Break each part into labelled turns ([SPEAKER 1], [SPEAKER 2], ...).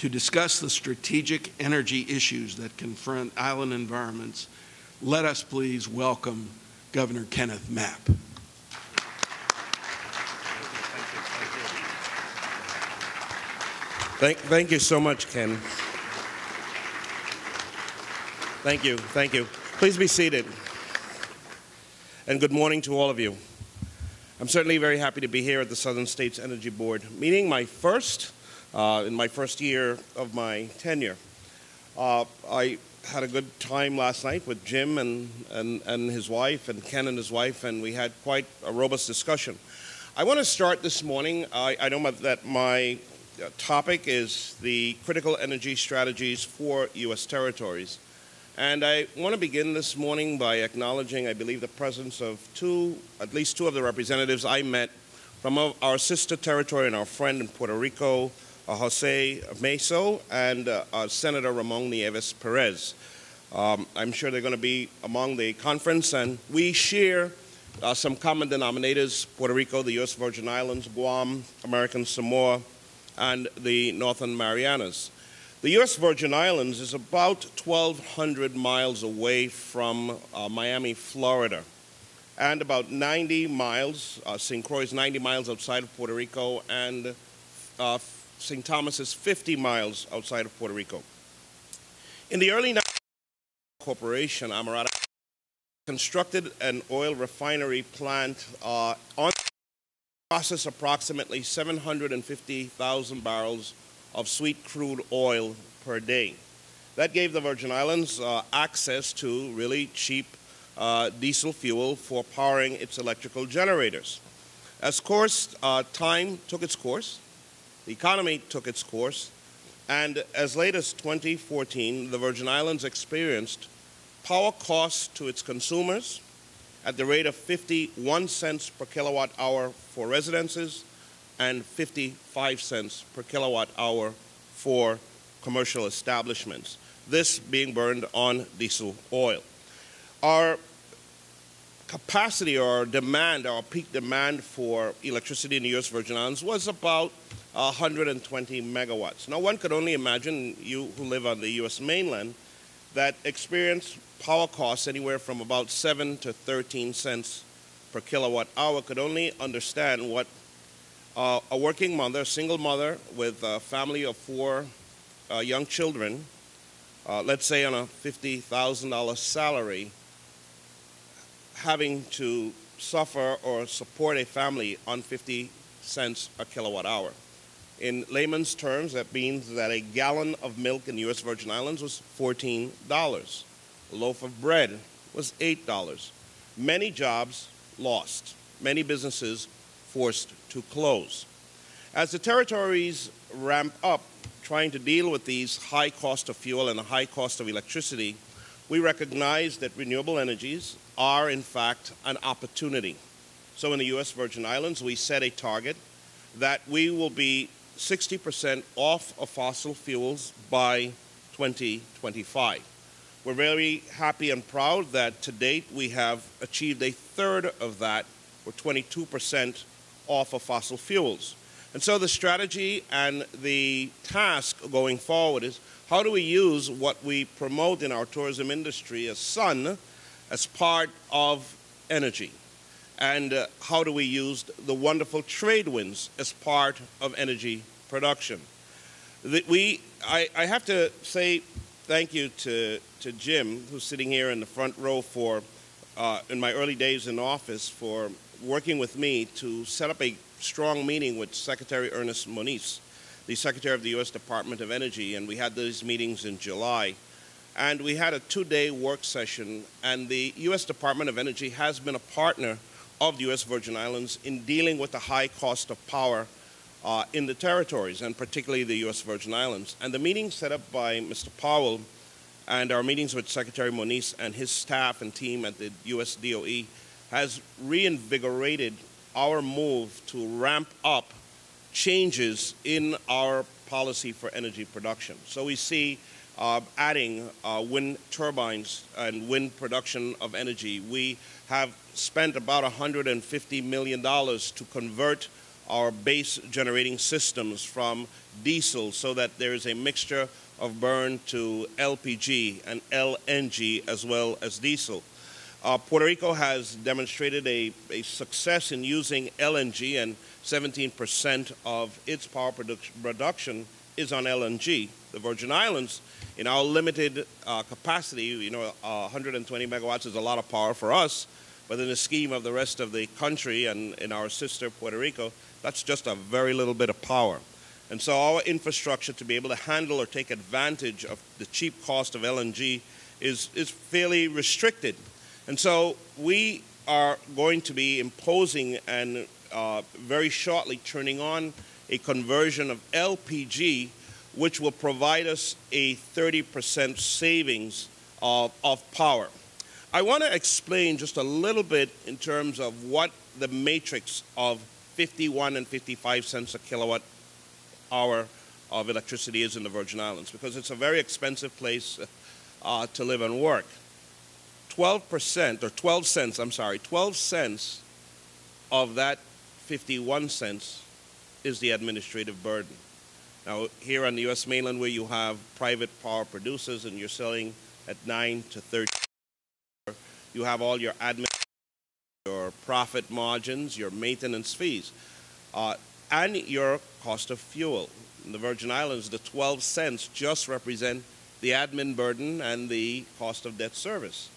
[SPEAKER 1] To discuss the strategic energy issues that confront island environments, let us please welcome Governor Kenneth Mapp.
[SPEAKER 2] Thank you so much, Ken. Thank you. Please be seated. And good morning to all of you. I'm certainly very happy to be here at the Southern States Energy Board meeting, in my first year of my tenure. I had a good time last night with Jim and his wife, and Ken and his wife, and we had quite a robust discussion. I want to start this morning. I know that my topic is the critical energy strategies for U.S. territories. And I want to begin this morning by acknowledging, I believe, the presence of at least two of the representatives I met from our sister territory and our friend in Puerto Rico, Jose Meso, and Senator Ramon Nieves Perez. I'm sure they're going to be among the conference, and we share some common denominators: Puerto Rico, the U.S. Virgin Islands, Guam, American Samoa, and the Northern Marianas. The U.S. Virgin Islands is about 1,200 miles away from Miami, Florida, and about 90 miles, St. Croix is 90 miles outside of Puerto Rico, and St. Thomas is 50 miles outside of Puerto Rico. In the early 90s, Corporation, Amarada, constructed an oil refinery plant on process approximately 750,000 barrels of sweet crude oil per day. That gave the Virgin Islands access to really cheap diesel fuel for powering its electrical generators. As time took its course, the economy took its course, and as late as 2014, the Virgin Islands experienced power costs to its consumers at the rate of 51 cents per kilowatt hour for residences and 55 cents per kilowatt hour for commercial establishments, this being burned on diesel oil. Our capacity or demand, our peak demand for electricity in the U.S. Virgin Islands was about 120 megawatts. Now, one could only imagine, you who live on the U.S. mainland, that experience power costs anywhere from about 7 to 13 cents per kilowatt hour could only understand what a working mother, a single mother with a family of 4 young children, let's say on a $50,000 salary, having to suffer or support a family on 50 cents a kilowatt hour. In layman's terms, that means that a gallon of milk in the U.S. Virgin Islands was $14. A loaf of bread was $8. Many jobs lost. Many businesses forced to close. As the territories ramp up trying to deal with these high cost of fuel and the high cost of electricity, we recognize that renewable energies are, in fact, an opportunity. So in the U.S. Virgin Islands, we set a target that we will be 60% off of fossil fuels by 2025. We're very happy and proud that to date we have achieved a third of that. We're 22% off of fossil fuels. And so the strategy and the task going forward is, how do we use what we promote in our tourism industry as sun as part of energy? And how do we use the wonderful trade winds as part of energy production? I have to say thank you to Jim, who's sitting here in the front row in my early days in office, for working with me to set up a strong meeting with Secretary Ernest Moniz, the Secretary of the U.S. Department of Energy, and we had those meetings in July. And we had a 2-day work session, and the U.S. Department of Energy has been a partner of the U.S. Virgin Islands in dealing with the high cost of power in the territories, and particularly the U.S. Virgin Islands. And the meeting set up by Mr. Powell and our meetings with Secretary Moniz and his staff and team at the U.S. DOE has reinvigorated our move to ramp up changes in our policy for energy production. So we see adding wind turbines and wind production of energy. We have spent about $150 million to convert our base generating systems from diesel so that there is a mixture of burn to LPG and LNG as well as diesel. Puerto Rico has demonstrated a success in using LNG, and 17% of its power production is on LNG. The Virgin Islands, in our limited capacity, 120 megawatts is a lot of power for us, but in the scheme of the rest of the country and in our sister Puerto Rico, that's just a very little bit of power. And so our infrastructure to be able to handle or take advantage of the cheap cost of LNG is fairly restricted. And so we are going to be imposing and very shortly turning on a conversion of LPG, which will provide us a 30% savings of power. I want to explain just a little bit in terms of what the matrix of 51 and 55 cents a kilowatt hour of electricity is in the Virgin Islands, because it's a very expensive place to live and work. 12%, or 12 cents, I'm sorry, 12 cents of that 51 cents is the administrative burden. Now, here on the U.S. mainland, where you have private power producers and you're selling at 9 to 13, you have all your admin, your profit margins, your maintenance fees, and your cost of fuel. In the Virgin Islands, the 12 cents just represent the admin burden and the cost of debt service.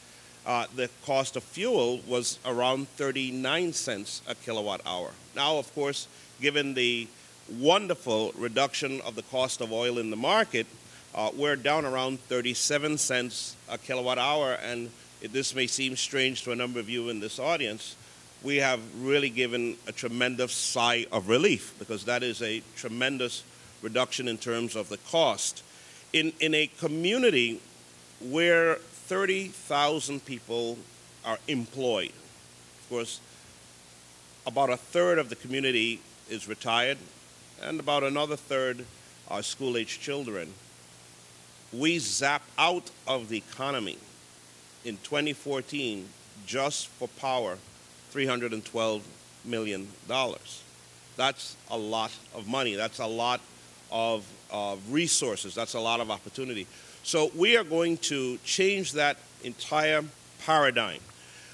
[SPEAKER 2] The cost of fuel was around 39 cents a kilowatt hour. Now, of course, given the wonderful reduction of the cost of oil in the market, we're down around 37 cents a kilowatt hour, and this may seem strange to a number of you in this audience. We have really given a tremendous sigh of relief, because that is a tremendous reduction in terms of the cost. In a community where 30,000 people are employed, of course, about a third of the community is retired, and about another third are school-age children. We zapped out of the economy in 2014 just for power $312 million. That's a lot of money. That's a lot of resources. That's a lot of opportunity. So we are going to change that entire paradigm.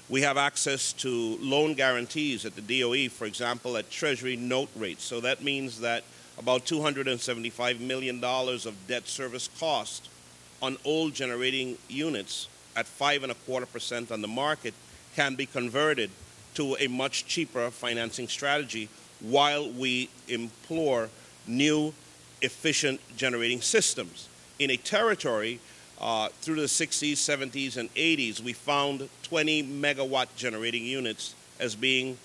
[SPEAKER 2] We have access to loan guarantees at the DOE, for example, at Treasury note rates. So that means that about $275 million of debt service cost on old generating units at 5.25% on the market can be converted to a much cheaper financing strategy while we implore new efficient generating systems. In a territory, through the 60s, 70s, and 80s, we found 20 megawatt generating units as being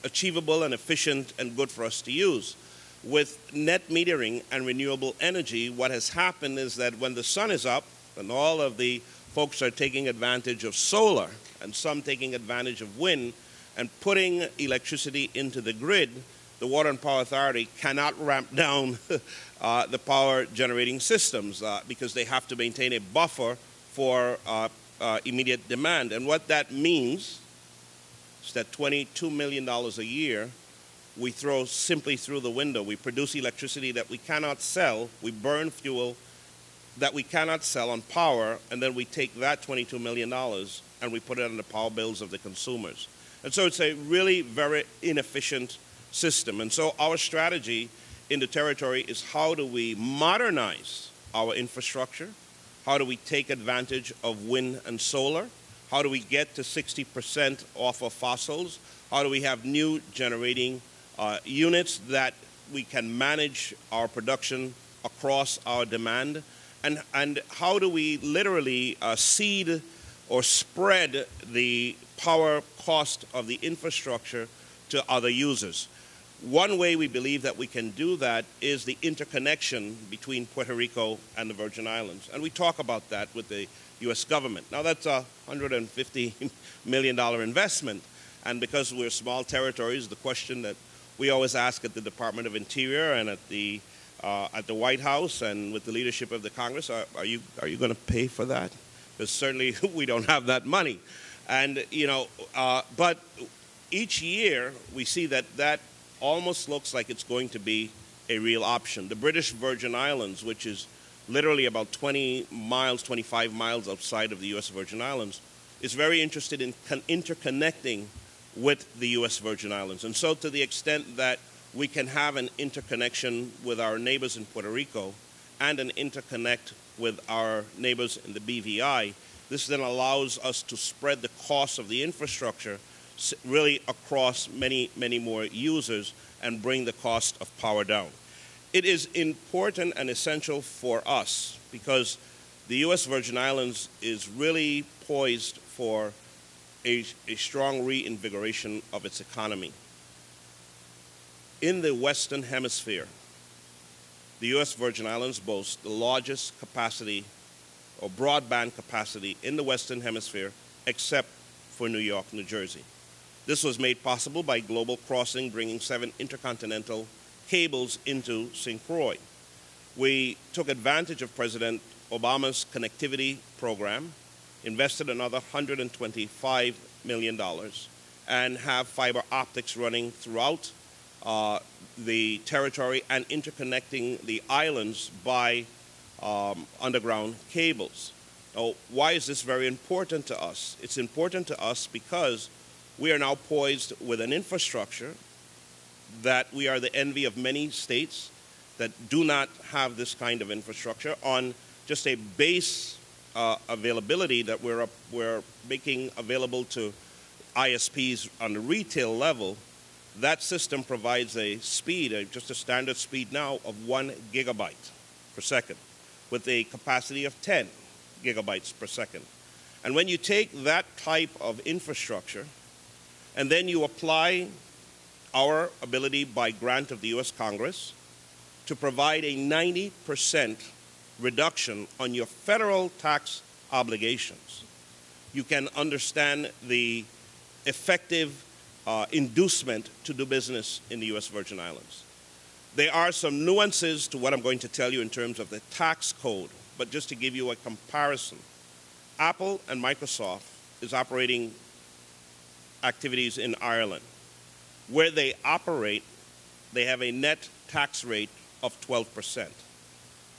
[SPEAKER 2] achievable and efficient and good for us to use. With net metering and renewable energy, what has happened is that when the sun is up and all of the folks are taking advantage of solar and some taking advantage of wind and putting electricity into the grid, the Water and Power Authority cannot ramp down the power generating systems because they have to maintain a buffer for immediate demand. And what that means is that $22 million a year we throw simply through the window. We produce electricity that we cannot sell, we burn fuel that we cannot sell on power, and then we take that $22 million and we put it on the power bills of the consumers. And so it's a really very inefficient system. And so our strategy in the territory is, how do we modernize our infrastructure? How do we take advantage of wind and solar? How do we get to 60% off of fossils? How do we have new generating units that we can manage our production across our demand? And how do we literally seed or spread the power cost of the infrastructure to other users? One way we believe that we can do that is the interconnection between Puerto Rico and the Virgin Islands. And we talk about that with the U.S. government. Now, that's a $150 million investment. And because we're small territories, the question that we always ask at the Department of Interior and at the White House and with the leadership of the Congress, are you going to pay for that? Because certainly we don't have that money. And, but each year we see that almost looks like it's going to be a real option. The British Virgin Islands, which is literally about 20 miles, 25 miles outside of the U.S. Virgin Islands, is very interested in interconnecting with the U.S. Virgin Islands. And so to the extent that we can have an interconnection with our neighbors in Puerto Rico and an interconnect with our neighbors in the BVI, this then allows us to spread the cost of the infrastructure really across many, many more users and bring the cost of power down. It is important and essential for us because the U.S. Virgin Islands is really poised for a strong reinvigoration of its economy. In the Western Hemisphere, the U.S. Virgin Islands boasts the largest capacity or broadband capacity in the Western Hemisphere except for New York, New Jersey. This was made possible by Global Crossing bringing 7 intercontinental cables into St. Croix. We took advantage of President Obama's connectivity program, invested another $125 million, and have fiber optics running throughout the territory and interconnecting the islands by underground cables. Now, why is this very important to us? It's important to us because we are now poised with an infrastructure that we are the envy of many states that do not have this kind of infrastructure on just a base availability that we're making available to ISPs on the retail level. That system provides a speed, just a standard speed now, of 1 gigabyte per second with a capacity of 10 gigabytes per second. And when you take that type of infrastructure and then you apply our ability by grant of the U.S. Congress to provide a 90% reduction on your federal tax obligations, you can understand the effective inducement to do business in the U.S. Virgin Islands. There are some nuances to what I'm going to tell you in terms of the tax code, but just to give you a comparison, Apple and Microsoft is operating activities in Ireland. Where they operate, they have a net tax rate of 12%.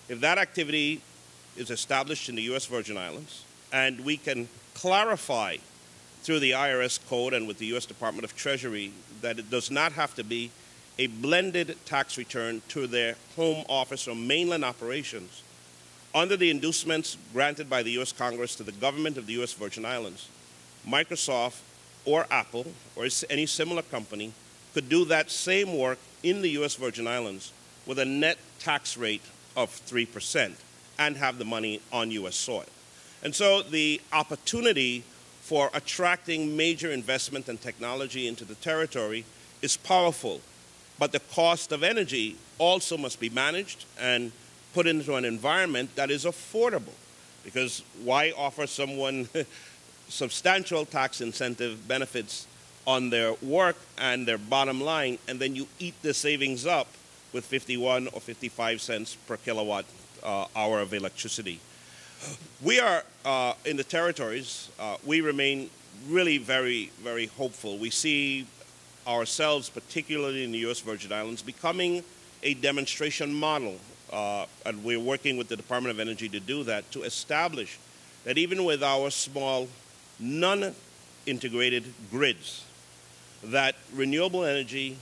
[SPEAKER 2] If that activity is established in the U.S. Virgin Islands, and we can clarify through the IRS code and with the U.S. Department of Treasury that it does not have to be a blended tax return to their home office or mainland operations, under the inducements granted by the U.S. Congress to the government of the U.S. Virgin Islands, Microsoft or Apple or any similar company could do that same work in the U.S. Virgin Islands with a net tax rate of 3% and have the money on U.S. soil. And so the opportunity for attracting major investment and technology into the territory is powerful, but the cost of energy also must be managed and put into an environment that is affordable. Because why offer someone substantial tax incentive benefits on their work and their bottom line, and then you eat the savings up with 51 or 55 cents per kilowatt hour of electricity? We are, in the territories, we remain really very, very hopeful. We see ourselves, particularly in the U.S. Virgin Islands, becoming a demonstration model, and we're working with the Department of Energy to do that, to establish that even with our small, non-integrated grids, that renewable energy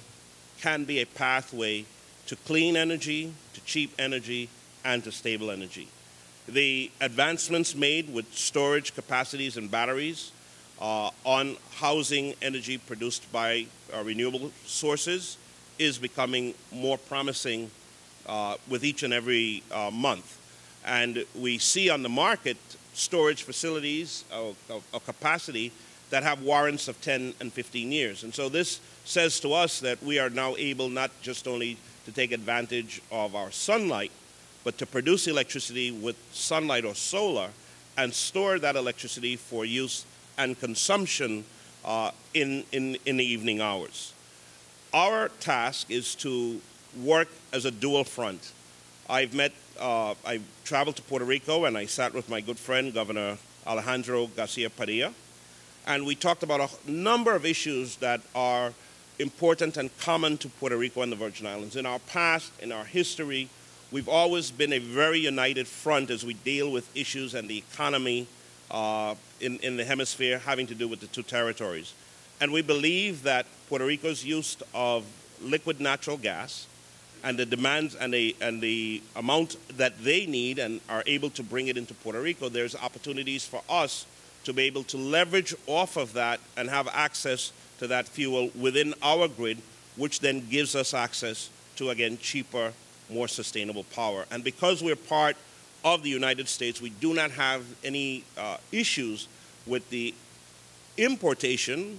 [SPEAKER 2] can be a pathway to clean energy, to cheap energy, and to stable energy. The advancements made with storage capacities and batteries on housing energy produced by renewable sources is becoming more promising with each and every month. And we see on the market storage facilities of capacity that have warrants of 10 and 15 years. And so this says to us that we are now able not just only to take advantage of our sunlight, but to produce electricity with sunlight or solar and store that electricity for use and consumption in the evening hours. Our task is to work as a dual front. I traveled to Puerto Rico and I sat with my good friend, Governor Alejandro Garcia Padilla, and we talked about a number of issues that are important and common to Puerto Rico and the Virgin Islands. In our past, in our history, we've always been a very united front as we deal with issues and the economy in the hemisphere having to do with the two territories. And we believe that Puerto Rico's use of liquid natural gas and the demands and the amount that they need and are able to bring it into Puerto Rico, there's opportunities for us to be able to leverage off of that and have access to that fuel within our grid, which then gives us access to, again, cheaper, more sustainable power. And because we're part of the United States, we do not have any issues with the importation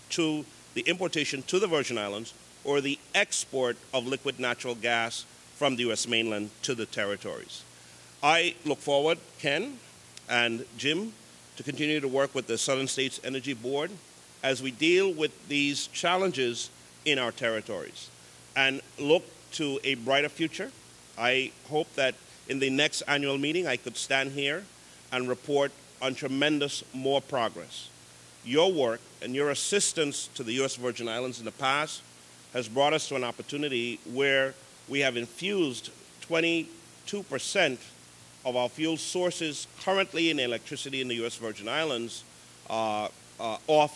[SPEAKER 2] to the Virgin Islands or the export of liquid natural gas from the U.S. mainland to the territories. I look forward, Ken and Jim, to continue to work with the Southern States Energy Board as we deal with these challenges in our territories and look to a brighter future. I hope that in the next annual meeting I could stand here and report on tremendous more progress. Your work and your assistance to the U.S. Virgin Islands in the past has brought us to an opportunity where we have infused 22% of our fuel sources currently in electricity in the U.S. Virgin Islands off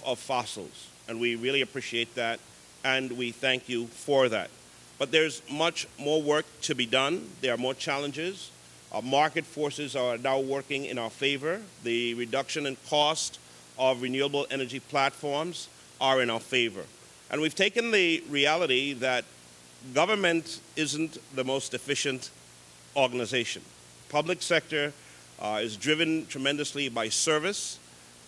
[SPEAKER 2] of fossils. And we really appreciate that, and we thank you for that. But there's much more work to be done. There are more challenges. Our market forces are now working in our favor. The reduction in cost of renewable energy platforms are in our favor. And we've taken the reality that government isn't the most efficient organization. Public sector is driven tremendously by service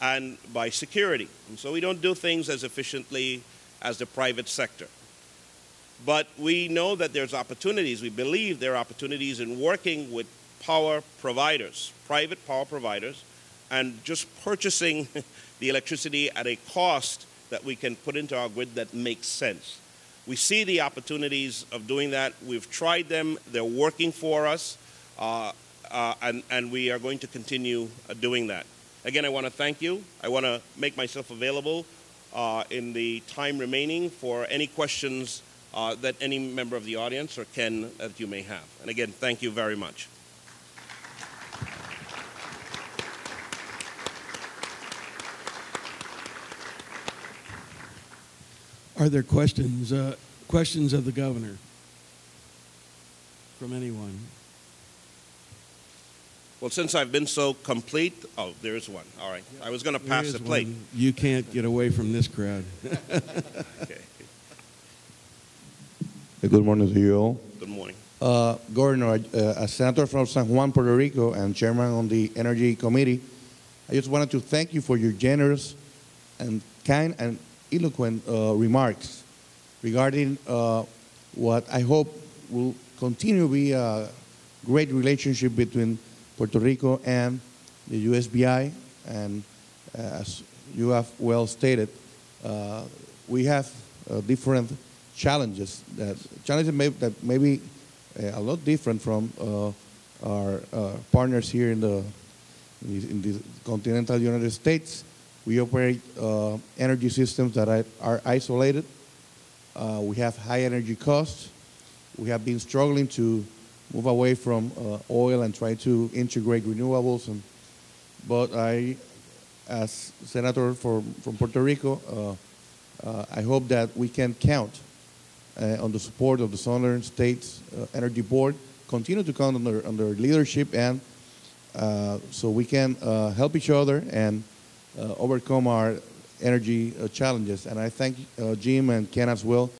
[SPEAKER 2] and by security. And so we don't do things as efficiently as the private sector. But we know that there's opportunities. We believe there are opportunities in working with power providers, private power providers, and just purchasing the electricity at a cost that we can put into our grid that makes sense. We see the opportunities of doing that. We've tried them. They're working for us, and we are going to continue doing that. Again, I want to thank you. I want to make myself available in the time remaining for any questions that any member of the audience or Ken that you may have. And again, thank you very much.
[SPEAKER 1] Are there questions of the governor from anyone?
[SPEAKER 2] Well, since I've been so complete, oh, there's one. All right. I was going to pass the plate.
[SPEAKER 1] You can't get away from this crowd.
[SPEAKER 2] Okay.
[SPEAKER 3] Good morning to you all.
[SPEAKER 2] Good morning.
[SPEAKER 3] Governor, as Senator from San Juan, Puerto Rico, and Chairman on the Energy Committee, I just wanted to thank you for your generous and kind and eloquent remarks regarding what I hope will continue to be a great relationship between Puerto Rico and the USVI. And as you have well stated, we have different challenges that may be a lot different from our partners here in the continental United States. We operate energy systems that are isolated. We have high energy costs. We have been struggling to move away from oil and try to integrate renewables. But I, as Senator from Puerto Rico, I hope that we can count on the support of the Southern States Energy Board, continue to count on their leadership, and so we can help each other and overcome our energy challenges. And I thank Jim and Ken as well